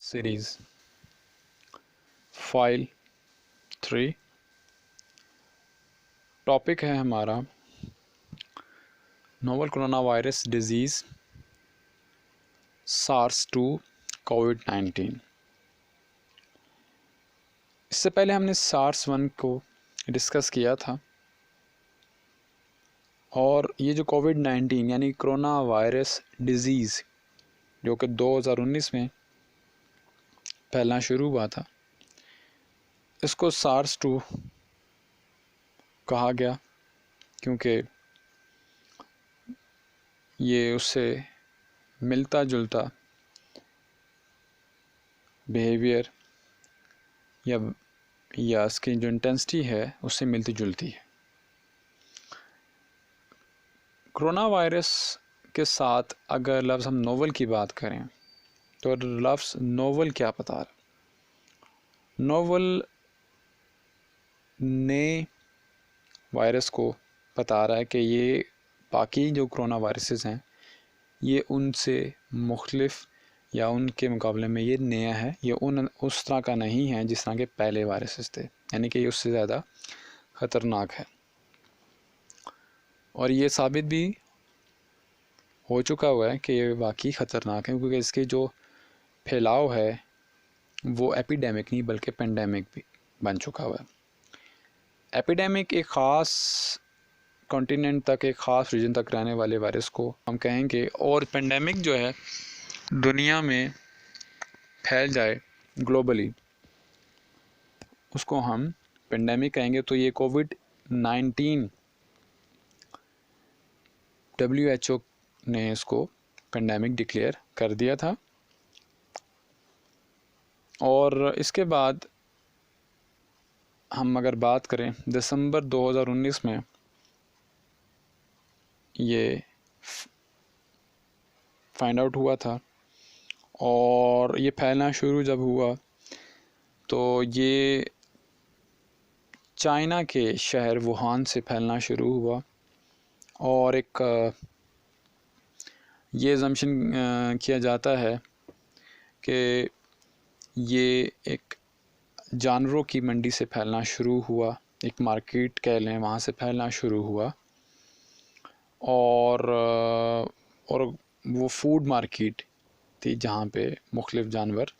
Series file 3। Topic है हमारा novel corona virus disease SARS-2 कोविड-19। इससे पहले हमने SARS-1 को डिस्कस किया था और ये जो कोविड-19 यानी कोरोना वायरस डिजीज़ जो कि 2019 में फैलना शुरू हुआ था, इसको SARS-2 कहा गया क्योंकि ये उससे मिलता जुलता बिहेवियर या इसकी जो इंटेंसिटी है उससे मिलती जुलती है। कोरोना वायरस के साथ अगर लफ्ज़ हम नोवल की बात करें तो लफ्ज़ नोवल क्या बता रहा है? नोवल नए वायरस को बता रहा है कि ये बाकी जो कोरोना वायरसेस हैं ये उनसे मुख्तलिफ या उनके मुकाबले में ये नया है, ये उस तरह का नहीं है जिस तरह के पहले वायरसेस थे, यानी कि ये उससे ज़्यादा ख़तरनाक है। और ये साबित भी हो चुका हुआ है कि ये वाकई ख़तरनाक है क्योंकि इसके जो फैलाव है वो एपिडेमिक नहीं बल्कि पेंडेमिक भी बन चुका हुआ है। एपिडेमिक एक ख़ास कॉन्टिनेंट तक, एक ख़ास रीजन तक रहने वाले वायरस को हम कहेंगे, और पेंडेमिक जो है दुनिया में फैल जाए ग्लोबली उसको हम पेंडेमिक कहेंगे। तो ये कोविड-19 WHO ने इसको पेंडेमिक डिक्लेयर कर दिया था। और इसके बाद हम अगर बात करें दिसंबर 2019 में ये फाइंड आउट हुआ था और ये फैलना शुरू जब हुआ तो ये चाइना के शहर वुहान से फैलना शुरू हुआ। और एक ये अजम्पशन किया जाता है कि ये एक जानवरों की मंडी से फैलना शुरू हुआ, एक मार्केट कह लें, वहाँ से फैलना शुरू हुआ। और वो फूड मार्केट थी जहाँ पे मुख्तलिफ जानवर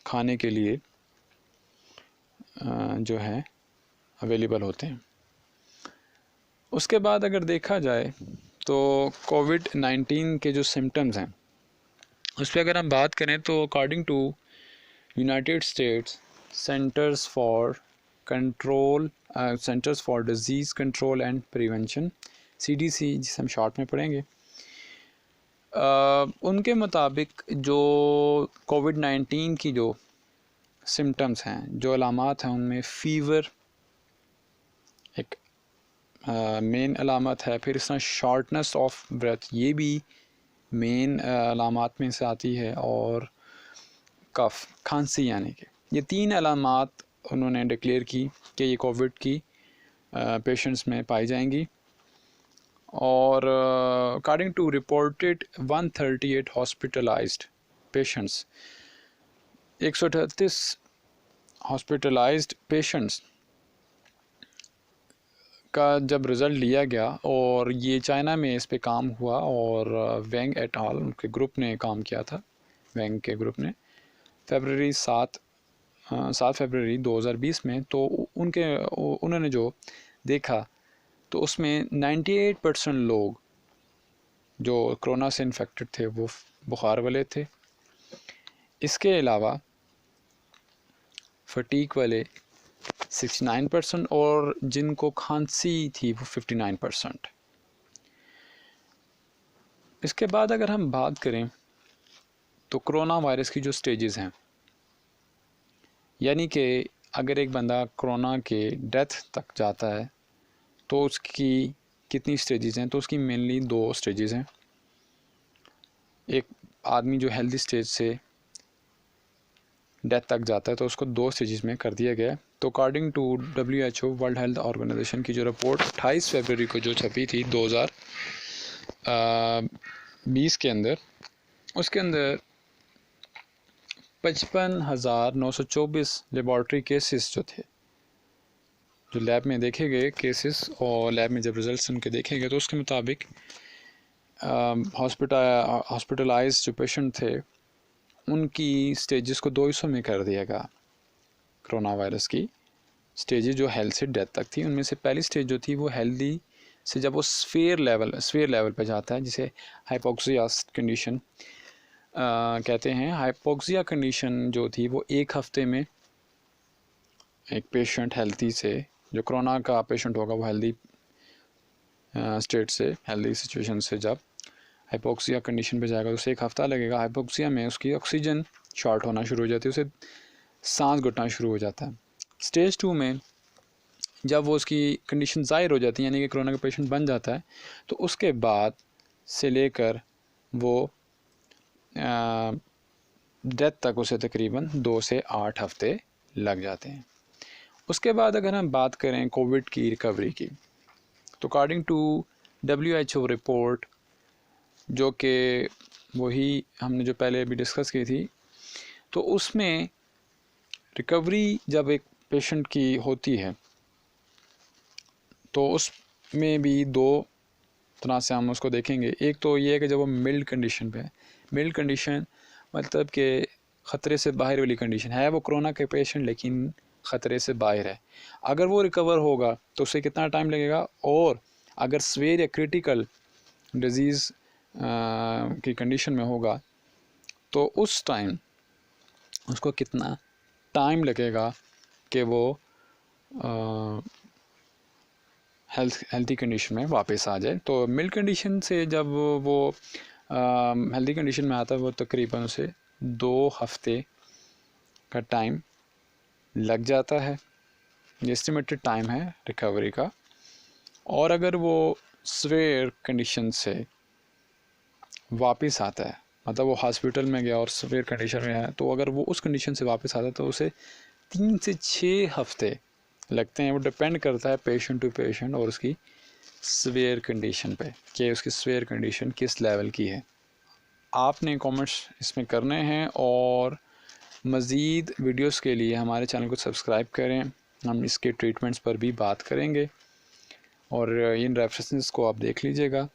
खाने के लिए जो है अवेलेबल होते हैं। उसके बाद अगर देखा जाए तो कोविड-19 के जो सिम्टम्स हैं उस पर अगर हम बात करें तो according to United States Centers for Disease Control and Prevention CDC, जिसे हम शॉर्ट में पढ़ेंगे, उनके मुताबिक जो कोविड-19 की जो सिम्टम्स हैं, जो अलामात हैं, उनमें फ़ीवर एक मेन अलामत है। फिर इस तरह शॉर्टनेस ऑफ ब्रेथ ये भी मेन अलामात में से आती है, और कफ, खांसी, यानी कि ये 3 अलामात उन्होंने डिक्लेयर की कि ये कोविड की पेशेंट्स में पाई जाएंगी। और according to reported 138 hospitalised patients, 138 hospitalised patients का जब रिज़ल्ट लिया गया और ये चाइना में इस पे काम हुआ और वेंग एट आल उनके ग्रुप ने काम किया था, वेंग के ग्रुप ने 7 फरवरी 2020 में। तो उन्होंने जो देखा तो उसमें 98% लोग जो कोरोना से इन्फेक्टेड थे वो बुखार वाले थे। इसके अलावा फटीक वाले 69% और जिनको खांसी थी वो 59%। इसके बाद अगर हम बात करें तो कोरोना वायरस की जो स्टेजेस हैं, यानी कि अगर एक बंदा कोरोना के डेथ तक जाता है तो उसकी कितनी स्टेजेस हैं, तो उसकी मेनली 2 स्टेजेस हैं। एक आदमी जो हेल्दी स्टेज से डेथ तक जाता है तो उसको 2 स्टेजेस में कर दिया गया है। तो according to WHO World Health Organization की जो रिपोर्ट 28 फरवरी को जो छपी थी 2020 के अंदर, उसके अंदर 55,924 लेबॉर्ट्री केसेस जो थे, जो लैब में देखे गए केसेस, और लैब में जब रिज़ल्ट उनके देखे गए तो उसके मुताबिक हॉस्पिटलाइज जो पेशेंट थे उनकी स्टेजेस को 2 हिस्सों में कर दिया गया। कोरोना वायरस की स्टेजेस जो हेल्थ से डेथ तक थी, उनमें से पहली स्टेज जो थी वो हेल्दी से जब वो स्फीयर लेवल पे जाता है, जिसे हाइपोक्सिया कंडीशन कहते हैं। हाइपोक्सिया कंडीशन जो थी वो 1 हफ्ते में एक पेशेंट हेल्थी से, जो कोरोना का पेशेंट होगा वो हेल्दी स्टेट से, हेल्दी सिचुएशन से जब हाइपोक्सिया कंडीशन पे जाएगा तो उसे 1 हफ्ता लगेगा। हाइपोक्सिया में उसकी ऑक्सीजन शॉर्ट होना शुरू हो जाती है, उसे सांस घुटना शुरू हो जाता है। स्टेज 2 में जब वो उसकी कंडीशन ज़ाहिर हो जाती है, यानी कि कोरोना का पेशेंट बन जाता है, तो उसके बाद से लेकर वो डेथ तक उसे तकरीबन 2 से 8 हफ्ते लग जाते हैं। उसके बाद अगर हम बात करें कोविड की रिकवरी की, तो अकॉर्डिंग टू WHO रिपोर्ट, जो कि वही हमने जो पहले अभी डिस्कस की थी, तो उसमें रिकवरी जब एक पेशेंट की होती है तो उसमें भी 2 तरह से हम उसको देखेंगे। एक तो ये है कि जब वो मिल्ड कंडीशन पे है, मिल्ड कंडीशन मतलब कि ख़तरे से बाहर वाली कंडीशन है, वो कोरोना के पेशेंट लेकिन ख़तरे से बाहर है। अगर वो रिकवर होगा तो उसे कितना टाइम लगेगा, और अगर सीवियर या क्रिटिकल डिजीज़ की कंडीशन में होगा तो उस टाइम उसको कितना टाइम लगेगा कि वो हेल्थी कंडीशन में वापस आ जाए। तो मिल्ड कंडीशन से जब वो हेल्थी कंडीशन में आता है, वो तकरीबन उसे 2 हफ्ते का टाइम लग जाता है, ये एस्टिमेटेड टाइम है रिकवरी का। और अगर वो सीवियर कंडीशन से वापस आता है, मतलब वो हॉस्पिटल में गया और सीवियर कंडीशन में है, तो अगर वो उस कंडीशन से वापस आता है तो उसे 3 से 6 हफ्ते लगते हैं। वो डिपेंड करता है पेशेंट टू पेशेंट और उसकी सीवियर कंडीशन पे कि उसकी सीवियर कंडीशन किस लेवल की है। आपने कमेंट्स इसमें करने हैं, और मज़ीद वीडियोस के लिए हमारे चैनल को सब्सक्राइब करें। हम इसके ट्रीटमेंट्स पर भी बात करेंगे और इन रेफरेंसेस को आप देख लीजिएगा।